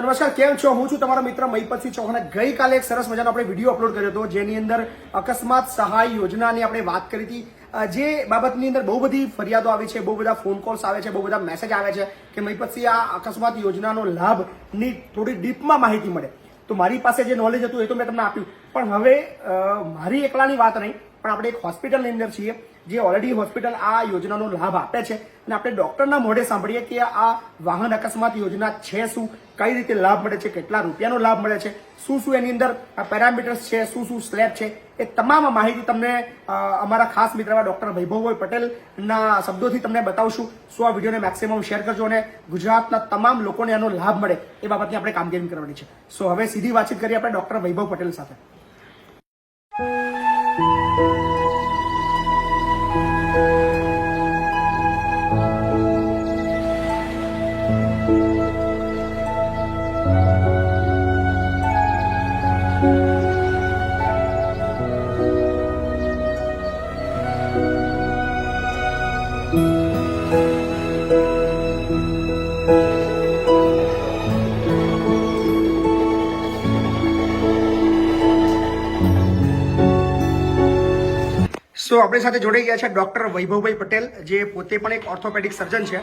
નમસ્કાર, કેમ છો? હું છું તમારો મિત્ર મહિપતસિંહ ચૌહાણ. ગઈકાલે એક સરસ મજાનો આપણે વિડીયો અપલોડ કર્યો હતો જેની અંદર અકસ્માત સહાય યોજનાની આપણે વાત કરી હતી. જે બાબતની અંદર બહુ બધી ફરિયાદો આવી છે, બહુ બધા ફોન કોલ્સ આવે છે, બહુ બધા મેસેજ આવે છે કે મહિપતસિંહ આ અકસ્માત યોજનાનો લાભની થોડી ડીપમાં માહિતી મળે. તો મારી પાસે જે નોલેજ હતું એ તો મેં તમને આપ્યું, પણ હવે મારી એકલાની વાત નહીં, પણ આપણે એક હોસ્પિટલની અંદર છીએ જે ઓલરેડી હોસ્પિટલ આ યોજનાનો લાભ આપે છે અને આપણે ડોક્ટરના મોઢે સાંભળીએ કે આ વાહન અકસ્માત યોજના છે શું, કઈ રીતે લાભ મળે છે, કેટલા રૂપિયાનો લાભ મળે છે, શું શું એની અંદર પેરામીટર્સ છે, શું શું સ્લેબ છે, એ તમામ માહિતી તમને અમારા ખાસ મિત્ર ડોક્ટર વૈભવભાઈ પટેલના શબ્દોથી તમને બતાવશું. સો આ વિડીયોને મેક્સિમમ શેર કરજો અને ગુજરાતના તમામ લોકોને આનો લાભ મળે એ બાબતની આપણે કામગીરી કરવાની છે. સો હવે સીધી વાતચીત કરીએ આપણે ડોક્ટર વૈભવ પટેલ સાથે. સો આપણી સાથે જોડાઈ ગયા છે ડોક્ટર વૈભવભાઈ પટેલ, જે પોતે પણ એક ઓર્થોપેડિક સર્જન છે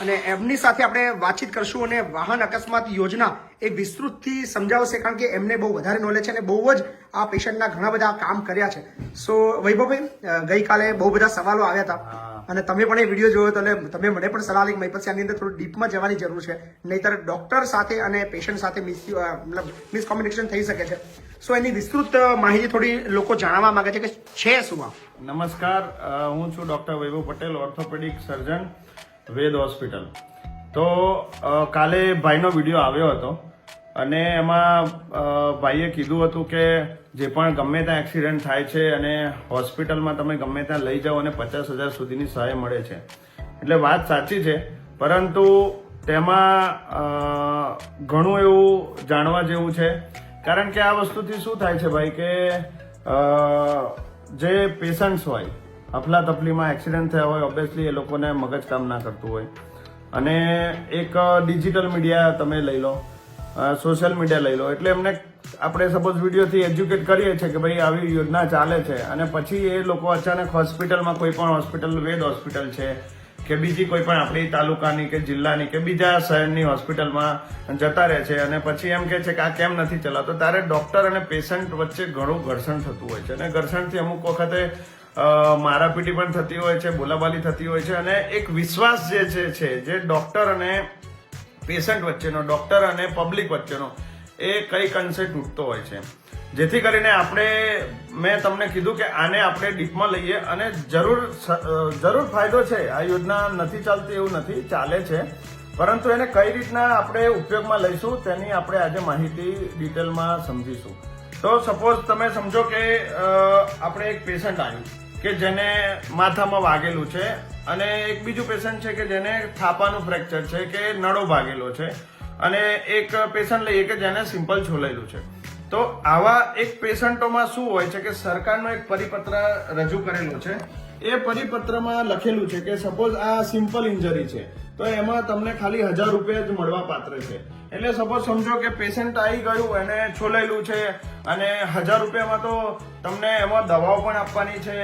અને એમની સાથે આપણે વાતચીત કરશું અને વાહન અકસ્માત યોજના એ વિસ્તૃતથી સમજાવશે, કારણ કે એમને બહુ વધારે નોલેજ છે અને બહુ જ આ પેશન્ટના ઘણા બધા કામ કર્યા છે. સો વૈભવભાઈ, ગઈકાલે બહુ બધા સવાલો આવ્યા હતા અને તમે પણ એ વિડીયો જોયો હતો અને તમે મને પણ સલાહ આપી મહિપતસિંહ આની અંદર થોડું ડીપમાં જવાની જરૂર છે, નહીંતર ડોક્ટર સાથે અને પેશન્ટ સાથે મિસકોમ્યુનિકેશન થઈ શકે છે. સો એની વિસ્તૃત માહિતી થોડી લોકો જાણવા માંગે છે કે છે શું આ. નમસ્કાર, હું છું ડોક્ટર વૈભવ પટેલ, ઓર્થોપેડિક સર્જન, વેદ હોસ્પિટલ. તો કાલે ભાઈનો વિડીયો આવ્યો હતો અને એમાં ભાઈએ કીધું હતું કે જે પણ ગમે ત્યાં એક્સિડન્ટ થાય છે અને હોસ્પિટલમાં તમે ગમે ત્યાં લઈ જાઓ અને 50,000 સુધીની સહાય મળે છે. એટલે વાત સાચી છે, પરંતુ તેમાં ઘણું એવું જાણવા જેવું છે. કારણ કે આ વસ્તુથી શું થાય છે ભાઈ કે જે પેશન્ટ્સ હોય, અફલાતફલીમાં એક્સિડન્ટ થયા હોય, ઓબ્વિયસલી એ લોકોને મગજ કામ ના કરતું હોય અને એક ડિજિટલ મીડિયા તમે લઈ લો, સોશિયલ મીડિયા લઈ લો, એટલે એમને આપણે સપોઝ વિડીયોથી એજ્યુકેટ કરીએ છીએ કે ભાઈ આવી યોજના ચાલે છે અને પછી એ લોકો અચાનક હોસ્પિટલમાં, કોઈ પણ હોસ્પિટલ, વેદ હોસ્પિટલ છે કે બીજી કોઈ પણ આપણી તાલુકાની કે જિલ્લાની કે બીજા શહેરની હોસ્પિટલમાં જતા રહે છે અને પછી એમ કે છે કે આ કેમ નથી ચલાવતો. ત્યારે ડોક્ટર અને પેશન્ટ વચ્ચે ઘણું ઘર્ષણ થતું હોય છે અને ઘર્ષણથી અમુક વખતે મારાપીટી પણ થતી હોય છે, બોલાબાલી થતી હોય છે અને એક વિશ્વાસ જે છે જે ડોક્ટર અને પેશન્ટ વચ્ચેનો, ડોક્ટર અને પબ્લિક વચ્ચેનો, એ કઈક અંશે તૂટતો હોય છે. જેથી કરીને મેં તમને કીધું કે આને આપણે ડીપમાં લઈએ અને જરૂર ફાયદો છે. આ યોજના નથી ચાલતી એવું નથી, ચાલે છે, પરંતુ એને કઈ રીતના આપણે ઉપયોગમાં લઈશું તેની આપણે આજે માહિતી ડિટેલમાં સમજીશું. તો સપોઝ તમે સમજો કે આપણે એક પેશન્ટ આવ્યું કે જેને માથામાં વાગેલું છે અને એક બીજું પેશન્ટ છે કે જેને થાપાનું ફ્રેક્ચર છે કે નળો ભાગેલો છે અને એક પેશન્ટ લઈએ કે જેને સિમ્પલ છોલાયેલું છે. તો આવા એક પેશન્ટોમાં શું હોય છે કે સરકારનો એક પરિપત્ર રજૂ કરેલો છે. એ પરિપત્રમાં લખેલું છે કે સપોઝ આ સિમ્પલ ઇન્જરી છે તો એમાં તમને ખાલી 1,000 રૂપિયા જ મળવા પાત્ર છે. એટલે સપોઝ સમજો કે પેશન્ટ આવી ગયું, એને છોલાયેલું છે અને 1,000 રૂપિયામાં તો તમને એમાં દવાઓ પણ આપવાની છે,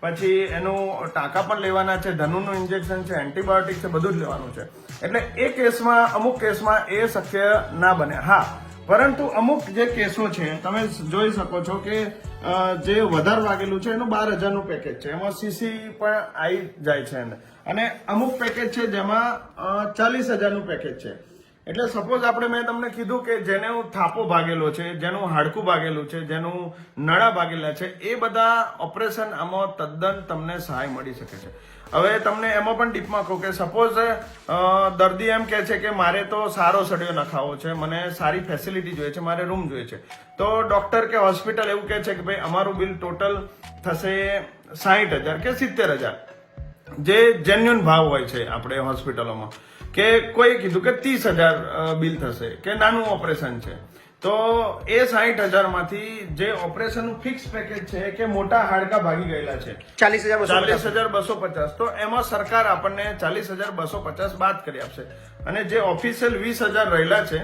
પછી એનું ટાંકા પણ લેવાના છે, ધનુનું ઇન્જેક્શન છે, એન્ટીબાયોટિક છે, બધું જ લેવાનું છે. એટલે એ કેસમાં, અમુક કેસમાં એ શક્ય ના બને. હા, પરંતુ અમુક જે કેસો છે તમે જોઈ શકો છો કે જે વધારે વાગેલું છે એનું 12,000નું પેકેજ છે, એમાં સીસી પણ આવી જાય છે અને અમુક પેકેજ છે જેમાં 40,000નું પેકેજ છે. એટલે સપોઝ મેં તમને કીધું કે જેનું થાપો ભાગેલો છે, જેનું હાડકું ભાગેલું છે, જેનું નળા ભાગેલા છે, એ બધા ઓપરેશન આમાં તદ્દન તમને સહાય મળી શકે છે. હવે તમને એમાં પણ ડીપમાં કહું કે સપોઝ દર્દી એમ કહે છે કે મારે તો સારો સળિયો નખાવો છે, મને સારી ફેસિલિટી જોઈએ છે, મારે રૂમ જોઈએ છે, તો ડોક્ટર કે હોસ્પિટલ એવું કહે છે કે ભાઈ અમારું બિલ ટોટલ થશે 60,000 કે 70,000, જે જેન્યુઅન ભાવ હોય છે આપણે હોસ્પિટલોમાં. કે કોઈ કીધું કે 30,000 બિલ થશે કે નાનું ઓપરેશન છે, તો એ 60,000 માંથી જે ઓપરેશન નું ફિક્સ પેકેજ છે કે મોટા હાડકા ભાગી ગયેલા છે 40,250, તો એમાં સરકાર આપણને 40,250 બાદ કરી આપશે અને જે ઓફિશિયલ 20,000 રહેલા છે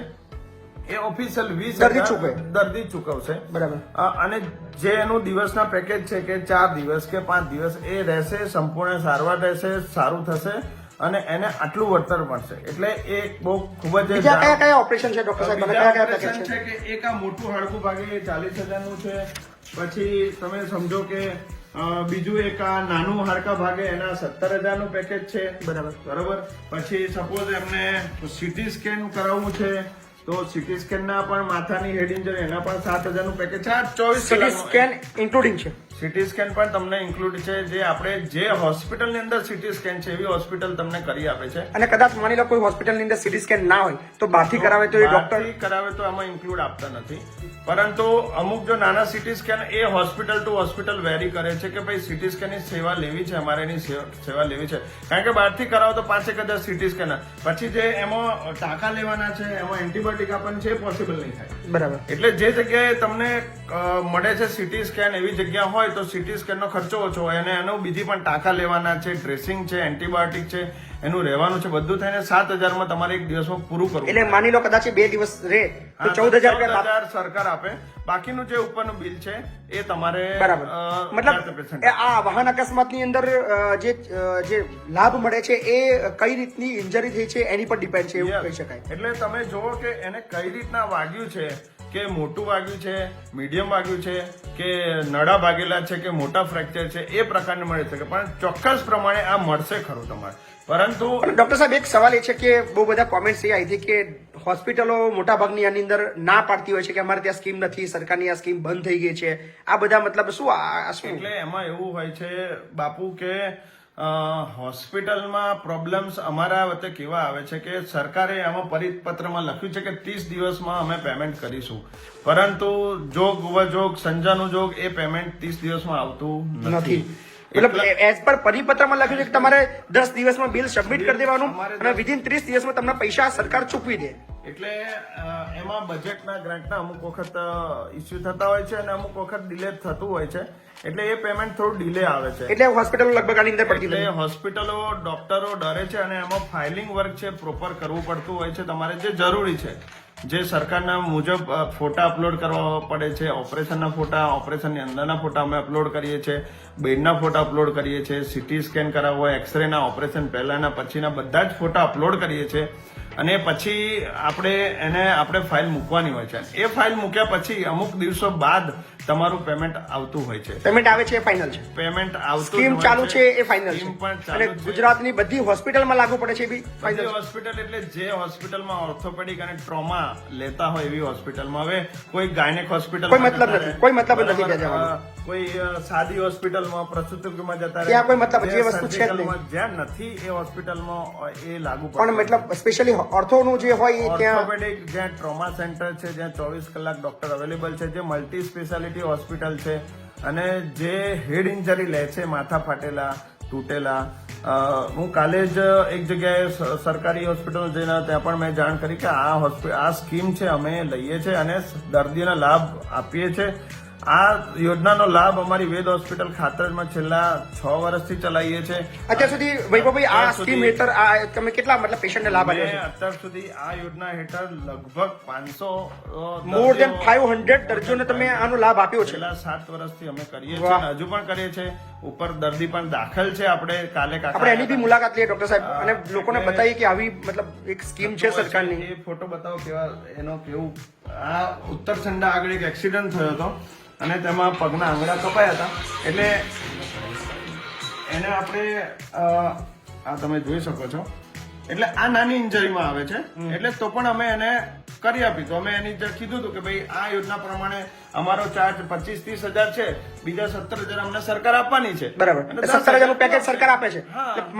એ ઓફિશિયલ 20,000 દર્દી ચૂકવે. દર્દી ચૂકવશે. બરાબર. અને જે એનું દિવસના પેકેજ છે કે 4 દિવસ કે 5 દિવસ એ રહેશે, સંપૂર્ણ સારવાર રહેશે, સારું થશે અને એને આટલું વળતર મળશે. એટલે એ બહુ ખૂબ જ બીજા કયા કયા ઓપરેશન છે ડોક્ટર સાહેબ? બીજા કયા કયા operation પેકેજ છે? છે કે એક આ મોટું હાડકું ભાગે 40,000 નું છે. પછી તમે સમજો કે બીજું એક આ નાનું હાડકા ભાગે એના 17,000 નું પેકેજ છે. બરાબર. પછી સપોઝ એમને સીટી સ્કેન કરાવવું છે તો સીટી સ્કેન ના પણ માથાની હેડ ઇન્જરી એના પણ 7,000 નું પેકેજ છે. આ 24 સીટી કલાકનું. સ્કેન ઇન્ક્લુડિંગ છે. સીટી સ્કેન પણ તમને ઇન્ક્લુડ છે. જે આપણે જે હોસ્પિટલની અંદર સીટી સ્કેન છે એવી હોસ્પિટલ તમને કરી આપે છે. અને કદાચ માની લો કોઈ હોસ્પિટલની અંદર સીટી સ્કેન ના હોય તો બહારથી કરાવે તો એ ડોક્ટર બહારથી કરાવે તો એમાં ઇન્ક્લુડ આપતા નથી. પરંતુ અમુક જો નાના સીટી સ્કેન એ હોસ્પિટલ ટુ હોસ્પિટલ વેરી કરે છે કે ભાઈ સીટી સ્કેન ની સેવા લેવી છે, અમારે એની સેવા લેવી છે. કારણ કે બહારથી કરાવો તો 5,000 સીટી સ્કેન, પછી જે એમાં ટાંકા લેવાના છે, એમાં એન્ટીબાયોટિક આપવાનું છે, એ પોસિબલ નહીં થાય. બરાબર. એટલે જે જગ્યાએ તમને મળે છે સીટી સ્કેન એવી જગ્યા હોય તો સીટી સ્કેન નો ખર્ચો ઓછો હોય અને એનું બીજી પણ ટાંકા લેવાના છે, ડ્રેસિંગ છે, એન્ટીબાયોટિક છે, એનું રહેવાનું છે, બધું થઈને 7,000 માં તમારે એક દિવસમાં પૂરું કરવું. એટલે માની લો કદાચ 2 દિવસ રહે તો 14,000 રૂપિયા 14,000 સરકાર આપે. બાકીનું જે ઉપરનું બિલ છે એ તમારે બરાબર. મતલબ આ વાહન અકસ્માતની અંદર જે લાભ મળે છે એ કઈ રીતની ઇન્જરી થઈ છે એની પર ડિપેન્ડ છે એવું કહી શકાય. એટલે તમે જુઓ કે એને કઈ રીતના વાગ્યું છે, કે મોટું વાગ્યું છે, મીડિયમ વાગ્યું છે, કે નડા ભાગેલા છે, કે મોટા ફ્રેક્ચર છે, એ પ્રકારની મળી શકે. પણ ચોક્કસ પ્રમાણે આ મળશે ખરું તમારે. પરંતુ ડોક્ટર સાહેબ એક સવાલ એ છે કે બહુ બધા કોમેન્ટ્સ એ આવી હતી કે હોસ્પિટલો મોટા ભાગની આની અંદર ના પાડતી હોય છે કે અમારે ત્યાં સ્કીમ નથી, સરકારની આ સ્કીમ બંધ થઈ ગઈ છે. આ બધા મતલબ શું એટલે એમાં એવું હોય છે બાપુ કે હોસ્પિટલમાં પ્રોબ્લેમ્સ અમારા વચ્ચે કેવા આવે છે કે સરકારે આમાં પરિપત્રમાં લખ્યું છે કે 30 દિવસમાં અમે પેમેન્ટ કરીશું, પરંતુ જોગ વજોગ સંજાનું જોગ એ પેમેન્ટ 30 દિવસમાં આવતું નથી. મતલબ એઝ પર પરિપત્રમાં લખ્યું છે કે તમારે 10 દિવસમાં બિલ સબમિટ કરી દેવાનું અને વિધિન 30 દિવસમાં તમને પૈસા સરકાર ચૂકવી દે. એટલે એમાં બજેટના ગ્રાન્ટના અમુક વખત ઇસ્યુ થતા હોય છે અને અમુક વખત ડિલે થતું હોય છે. એટલે એ પેમેન્ટ થોડું ડિલે આવે છે. એટલે હોસ્પિટલો લગભગ આની અંદર પડતી એટલે હોસ્પિટલો ડોક્ટરો ડરે છે અને એમાં ફાઇલિંગ વર્ક છે પ્રોપર કરવું પડતું હોય છે તમારે, જે જરૂરી છે. જે સરકારના મુજબ ફોટા અપલોડ કરવા પડે છે, ઓપરેશનના ફોટા, ઓપરેશનની અંદરના ફોટા અમે અપલોડ કરીએ છીએ, બેડના ફોટા અપલોડ કરીએ છીએ, સીટી સ્કેન કરાવવો હોય, એક્સરેના, ઓપરેશન પહેલાના પછીના બધા જ ફોટા અપલોડ કરીએ છીએ. અને પછી આપણે ફાઇલ મૂકવાની હોય છે. એ ફાઇલ મૂક્યા પછી અમુક દિવસો બાદ તમારું પેમેન્ટ આવતું હોય છે. પેમેન્ટ આવે છે એ ફાઇનલ છે. પેમેન્ટ આવતું સ્કીમ ચાલુ છે એ ફાઇનલ સ્કીમ છે. પણ અને ચાલુ છે. ગુજરાતની બધી હોસ્પિટલમાં લાગુ પડે છે એ બી ફાઇનલ. હોસ્પિટલ એટલે જે હોસ્પિટલમાં ઓર્થોપેડિક અને ટ્રોમા લેતા હોય એવી હોસ્પિટલમાં. હવે કોઈ ગાયનેક હોસ્પિટલ કોઈ મતલબ નથી, કોઈ મતલબ નથી ત્યાં જવાનો. કોઈ સાદી હોસ્પિટલમાં પ્રસૂતિમાં જતા ત્યાં કોઈ મતલબ જે વસ્તુ છે જ નહીં. surgicalમાં જ્યાં નથી એ હોસ્પિટલમાં એ લાગુ પણ મતલબ સ્પેશિયલી ઓર્થોનું જે હોય એ ત્યાં ઓર્થોપેડિક જ્યાં ટ્રોમા સેન્ટર છે, જ્યાં 24 કલાક ડોક્ટર અવેલેબલ છે, જે મલ્ટી સ્પેશિયાલિટી હોસ્પિટલ છે અને જે હેડ ઇન્જરી લે છે, માથા ફાટેલા, તૂટેલા. હું કાલે જ એક જગ્યાએ સરકારી હોસ્પિટલ જઈને ત્યાં પણ મેં જાણ કરી કે આ સ્કીમ છે અમે લઈએ છીએ અને દર્દીઓને લાભ આપીએ છીએ. આ યોજનાનો લાભ અમારી વેદ હોસ્પિટલ ખાતરમાં છેલ્લા 6 વર્ષથી ચલાવીએ છીએ. અત્યાર સુધી વૈભવભાઈ આ સ્કીમ હેઠળ તમે કેટલા મતલબ પેશન્ટને લાભ આપ્યો છે? અત્યાર સુધી આ યોજના હેઠળ લગભગ 500 મોર દેન 500 દર્દીઓને તમે આનો લાભ આપ્યો છે. છેલ્લા 7 વર્ષથી અમે કરીએ છીએ અને હજુ પણ કરીએ છીએ. ઉપર દર્દી પણ દાખલ છે. આપણે એની બી મુલાકાત લઈએ ડોક્ટર સાહેબ અને લોકોને બતાવીએ કે આવી મતલબ એક સ્કીમ છે સરકારની. એ ફોટો બતાવો કેવું. આ ઉત્તર સંડા આગળ એક એક્સિડન્ટ થયો હતો અને તેમાં પગના આંગળા કપાયા હતા. એટલે એને આપણે આ તમે જોઈ શકો છો. એટલે આ નાની ઇન્જરીમાં આવે છે. એટલે તો પણ અમે એને કરી આપી. તો અમે એની કીધું હતું કે ભાઈ આ યોજના પ્રમાણે અમારો ચાર્જ 25-30 હજાર છે, બીજા 17,000 અમને સરકાર આપવાની છે. બરાબર. 17,000 નું પેકેજ સરકાર આપે છે.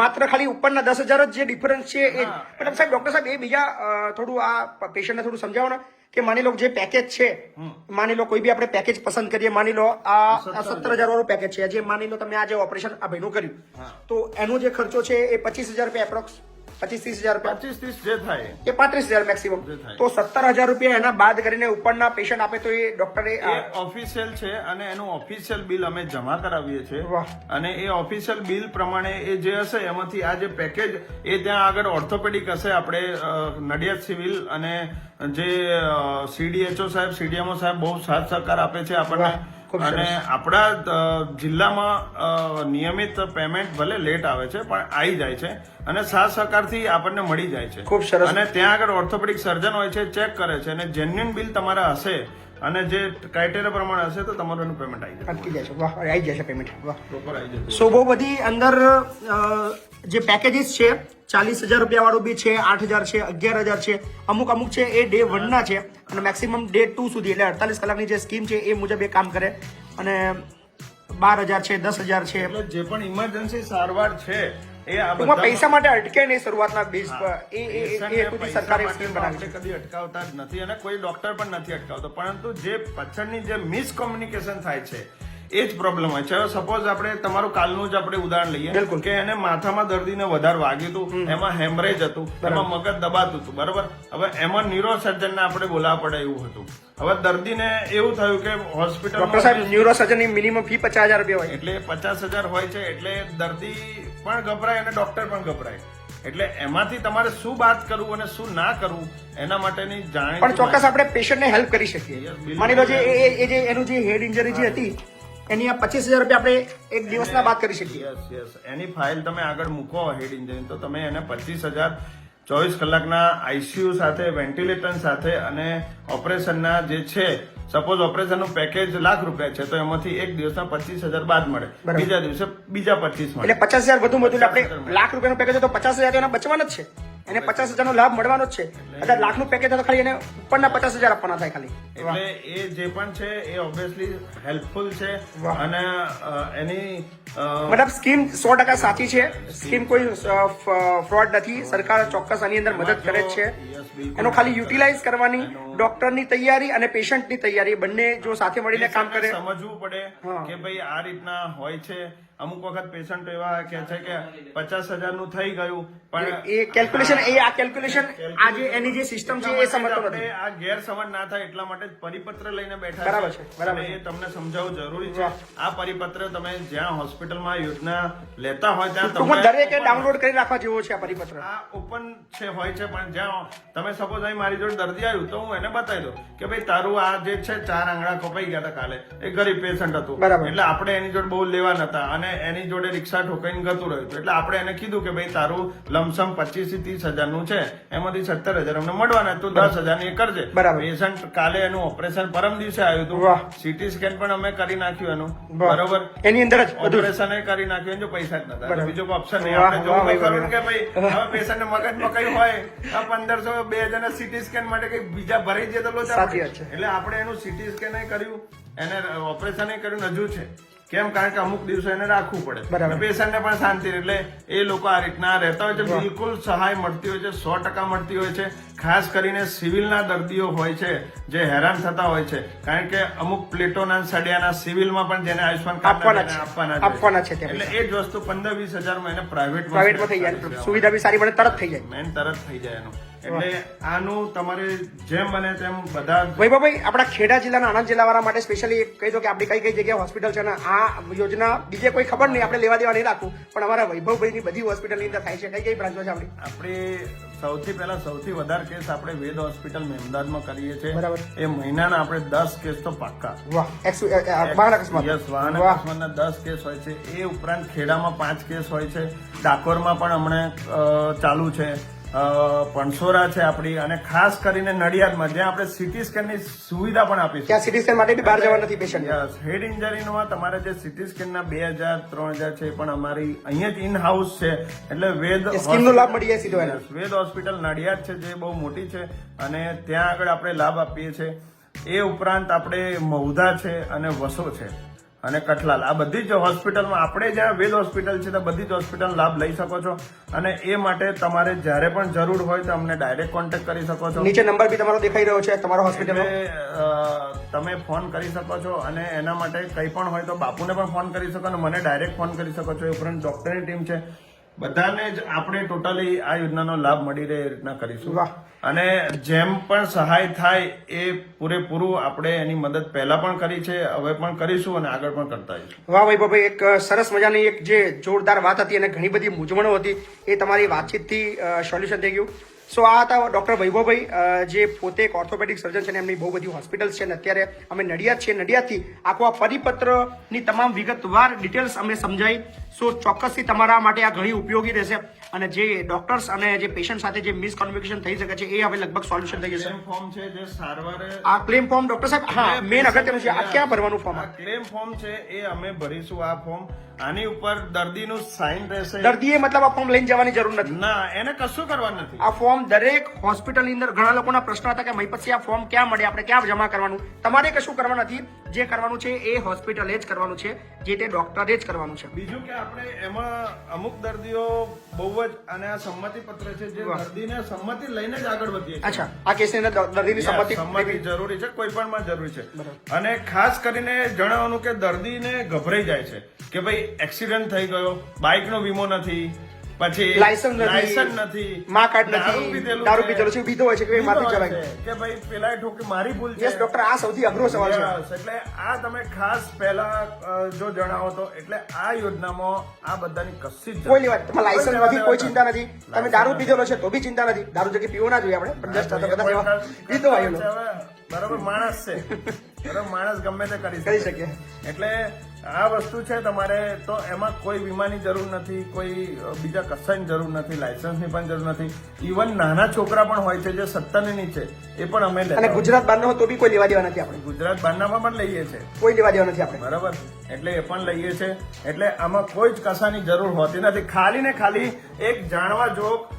માત્ર ખાલી ઉપરના 10,000 જ જે ડિફરન્સ છે એ. પણ સાહેબ ડોક્ટર સાહેબ એ બીજા થોડું આ પેશન્ટને થોડું સમજાવો ને કે માની લો જે પેકેજ છે, માની લો કોઈ બી આપણે પેકેજ પસંદ કરીએ, માની લો આ 17,000 વાળું પેકેજ છે, જે માની લો તમે આ જે ઓપરેશન આ ભાઈનું કર્યું તો એનો જે ખર્ચો છે એ 25,000 રૂપિયા એપ્રોક્સ 25-30 હજાર રૂપિયા 25-30 જે થાય કે 35,000 મેક્સિમમ, જે થાય. તો 17,000 રૂપિયા એના બાદ કરીને ઉપરના પેશન્ટ આપે તો એ ડોક્ટરે એ ઓફિશિયલ છે અને એનું ઓફિશિયલ બિલ અમે જમા કરાવીએ છીએ વાહ. અને એ ઓફિશિયલ બિલ પ્રમાણે એ જે હશે એમાંથી આ જે પેકેજ એ ત્યાં આગળ ઓર્થોપેડિક હશે આપણે નડિયાદ સિવિલ અને જે CDHO સાહેબ CDMO સાહેબ બહુ સાથ સહકાર આપે છે આપણને વાહ, ખૂબ સરસ. અને આપણા જિલ્લામાં નિયમિત પેમેન્ટ ભલે લેટ આવે છે પણ આવી જાય છે અને સાથ સહકારથી આપણને મળી જાય છે. ખૂબ સરસ. અને ત્યાં આગળ ઓર્થોપેડિક સર્જન હોય છે, ચેક કરે છે અને જેન્યુઇન બિલ તમારા હશે અને જે ક્રાઇટેરિયા પ્રમાણે હશે તો તમારું એનું પેમેન્ટ આવી જશે, અટકી જાય છે. વાહ, આવી જશે પેમેન્ટ. વાહ. પ્રોપર આવી જશે. સો બહુ બધી અંદર જે પેકેજીસ છે 40,000 રૂપિયા વાળું બી છે, 8,000 છે, 11,000 છે, અમુક છે એ ડે 1 ના છે અને મેક્સિમમ ડે 2 સુધી એટલે 48 કલાકની જે સ્કીમ છે એ મુજબ એ કામ કરે અને 12,000 છે, 10,000 છે. એટલે જે પણ ઇમરજન્સી સારવાર છે એ આ ટૂંકમાં બધા પૈસા માટે અટકે નહીં શરૂઆતના બેઝ પર. એ હેતુથી સરકારે સ્કીમ બનાવી છે. કદી અટકાવતા જ નથી અને કોઈ ડોક્ટર પણ નથી અટકાવતો, પરંતુ જે પાછળની જે મિસકોમ્યુનિકેશન થાય છે એ જ પ્રોબ્લેમ હોય છે. હવે સપોઝ આપણે તમારું કાલનું જ આપણે ઉદાહરણ લઈએ બિલકુલ. કે એને માથામાં દર્દીને વધારે વાગ્યું હતું, એમાં હેમરેજ હતું, એમાં મગજ દબાતું હતું, બરાબર. હવે એમાં ન્યુરો સર્જનને આપણે બોલાવવા પડે એવું હતું. હવે દર્દીને એવું થયું કે હોસ્પિટલ ડોક્ટર સાહેબ ન્યુરો સર્જનની મિનિમમ ફી 50,000 રૂપિયા હોય. એટલે 50,000 હોય છે એટલે દર્દી પણ ગભરાય અને ડોક્ટર પણ ગભરાય. એટલે એમાંથી તમારે શું વાત કરવું અને શું ના કરવું એના માટેની જાણીતી પણ ચોક્કસ આપણે પેશન્ટને હેલ્પ કરી શકીએ. Yes, બિલકુલ. માની લો જે એ જે એનું જે હેડ ઇન્જરી જે હતી એની આ 25,000 રૂપિયા આપણે એક દિવસના બાદ કરી શકીએ. યસ એની ફાઇલ તમે આગળ મૂકો હેડ ઇન્જરી તો તમે એને 25,000 24 કલાકના ICU સાથે, વેન્ટિલેટર સાથે અને ઓપરેશનના જે છે, સપોઝ ઓપરેશનનું પેકેજ ₹1,00,000 છે તો એમાંથી એક દિવસના 25,000 બાદ મળે, બરાબર. બીજા દિવસે બીજા 25 મળે. એટલે 50,000 વધુ એટલે આપણે ₹1,00,000 પેકેજ હોય તો 50,000 એના બચવાના જ છે. એને 50,000 નો લાભ મળવાનો જ છે. અગર ₹1,00,000 પેકેજ હોય તો ખાલી એને ઉપરના 50,000 આપવાના થાય ખાલી. એટલે એ જે પણ છે એ ઓબ્વિયસલી હેલ્પફુલ છે વાહ. અને એની મતલબ સ્કીમ 100% સાચી છે. સ્કીમ કોઈ ફ્રોડ નથી. સરકાર ચોક્કસ આની અંદર મદદ કરે જ છે. Yes, બિલકુલ. એનો ખાલી યુટિલાઇઝ કરવાની ડોક્ટરની તૈયારી અને પેશન્ટની તૈયારી બંને જો સાથે મળીને કામ કરે. સમજવું પડે હા. કે ભાઈ આ રીતના હોય છે. અમુક વખત પેશન્ટ એવા કે છે કે 50,000 નું થઈ ગયું પણ એ કેલ્ક્યુલેશન આ કેલ્ક્યુલેશન આ જે એની જે સિસ્ટમ છે એ સમજતો આપણે નથી. આ ગેરસમજ ના થાય એટલા માટે જ પરિપત્ર લઈને બેઠા બરાબર છે, બરાબર અને છે. એ તમને સમજાવવું જરૂરી છે. વાહ. આ પરિપત્ર તમે જ્યાં હોસ્પિટલમાં યોજના લેતા હોય ત્યાં ટૂંકમાં દરેકે ડાઉનલોડ કરી રાખવા જેવો છે આ પરિપત્ર. આ ઓપન છે હોય છે પણ જ્યાં તમે સપોઝ અહીં મારી જોડે દર્દી આવ્યું તો હું એને બતાવી દઉં કે ભાઈ તારું આ જે છે 4 આંગળા કપાઈ ગયા હતા કાલે, એ ગરીબ પેશન્ટ હતું, બરાબર. એટલે આપણે એની જોડે બહુ લેવા નતા અને એની જોડે રિક્ષા ઠોકાઈને ગતું રહ્યું હતું. એટલે આપણે એને કીધું કે ભાઈ તારું લમસમ 25,000 થી 30,000 નું છે, એમાંથી 17,000 અમને મળવાના, તું 10,000 ની એ કરજે. બરાબર. પેશન્ટ કાલે એનું ઓપરેશન પરમ દિવસે આવ્યું હતું, વાહ. CT સ્કેન પણ અમે કરી નાખ્યું એનું, વાહ. બરોબર. એની અંદર જ બધું. ઓપરેશન એ કરી નાખ્યું, જો પૈસા જ નતા, બરાબર. બીજો કોઈ ઓપ્શન નહીં. વાહ, આપણે વાહ, જોવું વાહ, ખરું કે ભાઈ હવે પેશન્ટ મગજમાં કઈ હોય, આ 1,500 2,000 CT સ્કેન માટે કઈ બીજા ભરાઈ જાય તો લોચા સાચી પડે. વાત છે. એટલે આપણે એનું CT સ્કેન કર્યું, એને ઓપરેશન કર્યું, હજુ છે કેમ કારણ કે અમુક દિવસો એને રાખવું પડે, બરાબર. પેશન્ટને પણ શાંતિ રહે. એટલે એ લોકો આ રીતના રહેતા હોય છે. વાહ. બિલકુલ સહાય મળતી હોય છે, 100% મળતી હોય છે. ખાસ કરીને સિવિલના દર્દીઓ હોય છે જે હેરાન થતા હોય છે, કારણ કે અમુક પ્લેટોના સળિયાના સિવિલમાં પણ જેને આયુષ્માન કાર્ડના જેને આપવાના છે ત્યાં એટલે એ જ વસ્તુ 15-20 હજારમાં એને પ્રાઇવેટમાં થઈ જાય. સુવિધા બી સારી પડે, તરત થઈ જાય. મેન તરત થઈ જાય એનું. એટલે આનું તમારે જેમ બને તેમ બધા વૈભવભાઈ, આપણા ખેડા જિલ્લાના આણંદ જિલ્લાવાળા માટે સ્પેશિયલી કહી દો કે આપણી કઈ કઈ જગ્યાએ હોસ્પિટલ છે અને આ યોજના બીજે કોઈ ખબર નહીં, આપણે લેવા દેવા નહીં રાખવું, પણ અમારા વૈભવભાઈની બધી હોસ્પિટલની અંદર થાય છે. કઈ કઈ બ્રાન્ચો છે આપણી? આપણે સૌથી વધારે કેસ આપણે વેદ હોસ્પિટલ મહેમદાદમાં કરીએ છીએ. બરાબર. એ મહિનાના આપણે 10 કેસ તો પાક્કા. વાહ. વાહન અકસ્માત. યસ, વાહન વાહ. અકસ્માતના 10 કેસ હોય છે. એ ઉપરાંત ખેડામાં 5 કેસ હોય છે. ડાકોરમાં પણ હમણાં ચાલુ છે. પણસોરા છે આપણી, અને ખાસ કરીને નડિયાદમાં જ્યાં આપણે CT સ્કેનની સુવિધા પણ આપી છે. ત્યાં સિટી સ્કેન માટે બી બહાર જવા નથી પેશન્ટ. યસ, હેડ ઇન્જરીમાં તમારે જે CT સ્કેનના 2,000 3,000 છે એ પણ અમારી અહીંયા જ ઇન હાઉસ છે. એટલે વેદ સ્કીમનો લાભ મળી જાય સીધો એને. Yes, વેદ હોસ્પિટલ નડિયાદ છે જે બહુ મોટી છે અને ત્યાં આગળ આપણે લાભ આપીએ છીએ. એ ઉપરાંત આપણે મહુધા છે અને વસો છે અને કઠલાલ, આ બધી જ હોસ્પિટલમાં આપણે જ્યાં વેદ હોસ્પિટલ છે ત્યાં બધી જ હોસ્પિટલ લાભ લઈ શકો છો. અને એ માટે તમારે જ્યારે પણ જરૂર હોય તો અમને ડાયરેક્ટ કોન્ટેક્ટ કરી શકો છો. નીચે નંબર બી તમારો દેખાઈ રહ્યો છે તમારો હોસ્પિટલનો. એટલે, તમે ફોન કરી શકો છો અને એના માટે કંઈ પણ હોય તો બાપુને પણ ફોન કરી શકો અને મને ડાયરેક્ટ ફોન કરી શકો છો. એ ઉપરાંત ડોક્ટરની ટીમ છે. બધાને જ આપણે ટોટલી આ યોજનાનો લાભ મળી રહે એ રીતના કરીશું વાહ. અને જેમ પણ સહાય થાય એ પૂરેપૂરું આપણે એની મદદ પહેલા પણ કરી છે, હવે પણ કરીશું અને આગળ પણ કરતા આવીશું. વાહ વૈભવભાઈ, એક સરસ મજાની એક જે જોરદાર વાત હતી અને ઘણી બધી મૂંઝવણો હતી એ તમારી વાતચીતથી સોલ્યુશન થઈ ગયું. સો આ હતા ડૉક્ટર વૈભવભાઈ, જે પોતે એક ઓર્થોપેડિક સર્જન છે અને એમની બહુ બધી હોસ્પિટલ્સ છે અને અત્યારે અમે નડિયાદ છીએ. નડિયાદથી આખો આ પરિપત્રની તમામ વિગતવાર ડિટેલ્સ અમે સમજાઈ. સો ચોક્કસથી તમારા માટે આ ઘણી ઉપયોગી રહેશે અને જે ડોક્ટર્સ અને જે પેશન્ટ સાથે જે મિસકોમ્યુનિકેશન થઈ શકે છે એ હવે લગભગ સોલ્યુશન થઈ જશે. ક્લેમ ફોર્મ છે જે સારવાર આ ક્લેમ ફોર્મ ડોક્ટર સાહેબ, હા મેન અગત્યનું છે, આ ક્યાં ભરવાનું ફોર્મ? આ ક્લેમ ફોર્મ છે એ અમે ભરીશું. આ ફોર્મ આની ઉપર દર્દીનું સાઇન રહેશે. દર્દીએ મતલબ આ ફોર્મ લઈને જવાની જરૂર નથી? ના, એને કશું કરવાનું નથી. આ ફોર્મ દરેક હોસ્પિટલની અંદર ઘણા લોકોના પ્રશ્ન હતા કે મહીપતસિંહ આ ફોર્મ ક્યાં મળે, આપણે ક્યાં જમા કરવાનું? તમારે કશું કરવાનું નથી. જે કરવાનું છે એ હોસ્પિટલે જ કરવાનું છે, જે તે ડોક્ટરે જ કરવાનું છે. બીજું કે આપણે એમાં અમુક દર્દીઓ બહુ જ અને આ સંમતિ પત્ર છે જે દર્દીને સંમતિ લઈને જ આગળ વધીએ છીએ. અચ્છા, આ કેસની અંદર દર્દીની સંમતિ સંમતિ જરૂરી છે, કોઈ પણ માં જરૂરી છે. અને ખાસ કરીને જણાવવાનું કે દર્દીને ગભરાઈ જાય છે કે ભાઈ એક્સિડન્ટ થઈ ગયો, બાઇક નો વીમો નથી, પછી લાયસન્સ નથી, મા કાર્ડ નથી, દારૂ પીધેલો છે, બીતો હોય છે કે માથી જવાય કે ભાઈ પેલા ઠોકી મારી ભૂલ છે. યસ ડોક્ટર, આ સૌથી અઘરો સવાલ છે. Yes, એટલે આ તમે ખાસ પહેલા જો જણાવો તો એટલે આ યોજનામાં આ બધાની કશી જ કોઈ લેવા તમારે લાયસન્સ નથી, કોઈ ચિંતા નથી. તમે દારૂ પીધેલો છે તો બી ચિંતા નથી. દારૂ જગ્યાએ પીવો ના જોઈએ આપણે, પણ જસ્ટ તો કદાચ એવા પીતો હોય બરાબર માણસ છે, બરાબર માણસ ગમે તે કરી શકે. એટલે આ વસ્તુ છે તમારે તો એમાં કોઈ વીમાની જરૂર નથી, કોઈ બીજા કશાની જરૂર નથી, લાયસન્સની પણ જરૂર નથી. ઇવન નાના છોકરા પણ હોય છે જે 17 ની નીચે, એ પણ અમે અને ગુજરાત બહારનો હોય તો બી કોઈ લેવા દેવા નથી આપણે. ગુજરાત બહારનામાં પણ લઈએ છીએ, કોઈ લેવા દેવા નથી આપણે. બરાબર, એટલે એ પણ લઈએ છે. એટલે આમાં કોઈ જ કશાની જરૂર હોતી નથી. ખાલી ને ખાલી એક જાણવા જોગ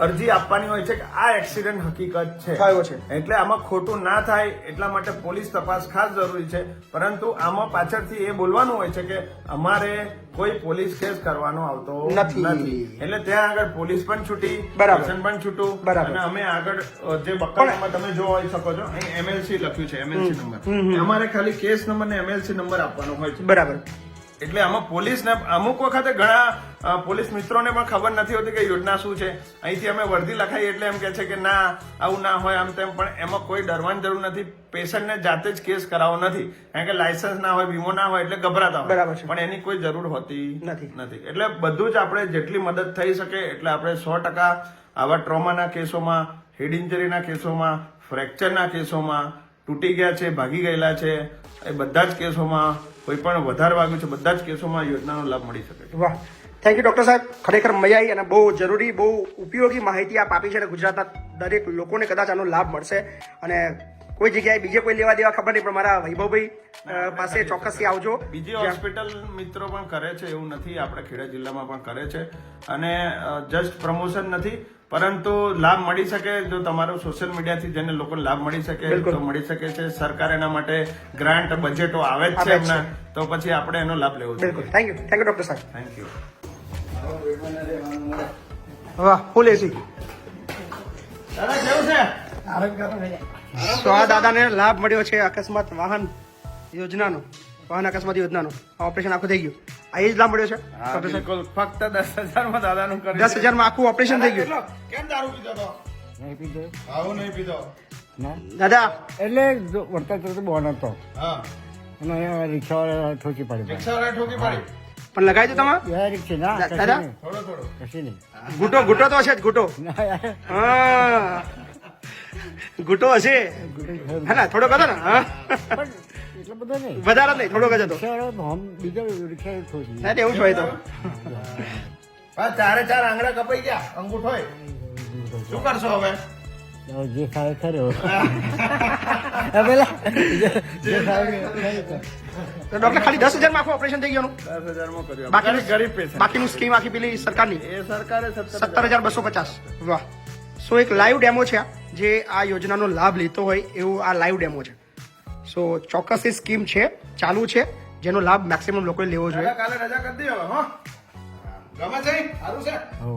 અરજી આપવાની હોય છે કે આ એક્સિડન્ટ હકીકત છે, થયો છે. એટલે આમાં ખોટું ના થાય એટલા માટે પોલીસ તપાસ ખાસ જરૂરી છે. પરંતુ આમાં પાછળથી એ બોલવાનું હોય છે કે અમારે કોઈ પોલીસ કેસ કરવાનો આવતો નથી. એટલે ત્યાં આગળ પોલીસ પણ છૂટી, પેશન્ટ પણ છૂટું, અને અમે આગળ જે બકરામાં તમે જોઈ શકો છો અહીં MLC લખ્યું છે, MLC નંબર. અમારે ખાલી કેસ નંબર ને MLC નંબર આપવાનો હોય છે. બરાબર. એટલે આમાં પોલીસને અમુક વખતે ઘણા પોલીસ મિત્રોને પણ ખબર નથી હોતી કે યોજના શું છે. અહીંથી અમે વર્દી લખાઈ એટલે એમ કે છે કે ના આવું ના હોય આમ તેમ, પણ એમાં કોઈ ડરવાની જરૂર નથી. પેશન્ટને જાતે જ કેસ કરાવવો નથી, કારણ કે લાયસન્સ ના હોય, વીમો ના હોય એટલે ગભરાતા હોય, પણ એની કોઈ જરૂર હોતી નથી. એટલે બધું જ આપણે જેટલી મદદ થઈ શકે એટલે આપણે 100% આવા ટ્રોમાના કેસોમાં, હેડ ઇન્જરીના કેસોમાં, ફ્રેક્ચરના કેસોમાં, તૂટી ગયા છે, ભાગી ગયેલા છે, એ બધા જ કેસોમાં, કોઈ પણ વધારે વાગ્યું છે, બધા જ કેસોમાં યોજનાનો લાભ મળી શકે છે. વાહ, થેન્ક યુ ડોક્ટર સાહેબ, ખરેખર મજા આવી અને બહુ જરૂરી, બહુ ઉપયોગી માહિતી આપ આપી છે અને ગુજરાતના દરેક લોકોને કદાચ આનો લાભ મળશે. અને કોઈ જગ્યાએ બીજે કોઈ લેવા દેવા ખબર નહીં, પણ મારા વૈભવભાઈ પાસે ચોક્કસથી આવજો. બીજી હોસ્પિટલ મિત્રો પણ કરે છે, એવું નથી, આપણે ખેડા જિલ્લામાં પણ કરે છે. અને જસ્ટ પ્રમોશન નથી, પરંતુ લાભ મળી શકે જો તમારો સોશિયલ મીડિયાથી જેને લોકોને લાભ મળી શકે તો મળી શકે છે. સરકાર એના માટે ગ્રાન્ટ બજેટો આવે જ છે એમના, તો પછી આપણે એનો લાભ લેવો જોઈએ. થેન્ક યુ ડોક્ટર સાહેબ. Thank you. વાહ, ફૂલ એસી. દાદા કેવું છે? તો આ દાદાને લાભ મળ્યો છે અકસ્માત વાહન યોજનાનો, વાહન અકસ્માત યોજનાનો. ઓપરેશન આખું થઈ ગયું, આ એ જ લાભ મળ્યો છે ડોક્ટર સાહેબ? બિલકુલ, ફક્ત 10,000 માં દાદાનું કર્યું. 10,000 માં આખું ઓપરેશન થઈ ગયું. કેમ દારૂ પીધો તો? નહીં પીધો. આવું નહીં પીધો. દાદા એટલે વળતા તો બોન હતો હા, અને રિક્ષાવાળા ઠોકી પડી. રિક્ષાવાળા ઠોકી પડી. પણ લગાવી દો તમે યાર રિક્ષા ના દાદા? થોડો થોડો. કશી નહીં. ઘૂંટો તો હશે જ, ઘૂંટો. ના યાર હા, ઘૂંટો હશે, હે ને? થોડોક હતો ને? હા, પણ એટલો બધો નહીં. વધારે નહીં, થોડોક જ હતો. રિક્ષાવાળો બીજો રિક્ષા ઠોકી. ના, એવું જ હોય તો. ચારે ચાર આંગળા કપાઈ ગયા, અંગૂઠો હોય. શું કરશો હવે? જે ખાય ખરો. પેલા જે ખાય તો ડોક્ટર ખાલી 10,000 માં આખું ઓપરેશન થઈ ગયું? 10,000 માં કર્યું. બાકીનું ગરીબ પેશન્ટ. બાકીનું સ્કીમ આખી પેલી સરકારની એ સરકારે 17,250. વાહ. સો એક લાઈવ ડેમો છે આ, જે આ યોજનાનો લાભ લેતો હોય એવું આ લાઈવ ડેમો છે. સો ચોક્કસ એ સ્કીમ છે, ચાલુ છે, જેનો લાભ મેક્સિમમ લોકોએ લેવો જોઈએ. કાલે રજા કરી દે હવે. હો, ગમે છે? સારું છે. હો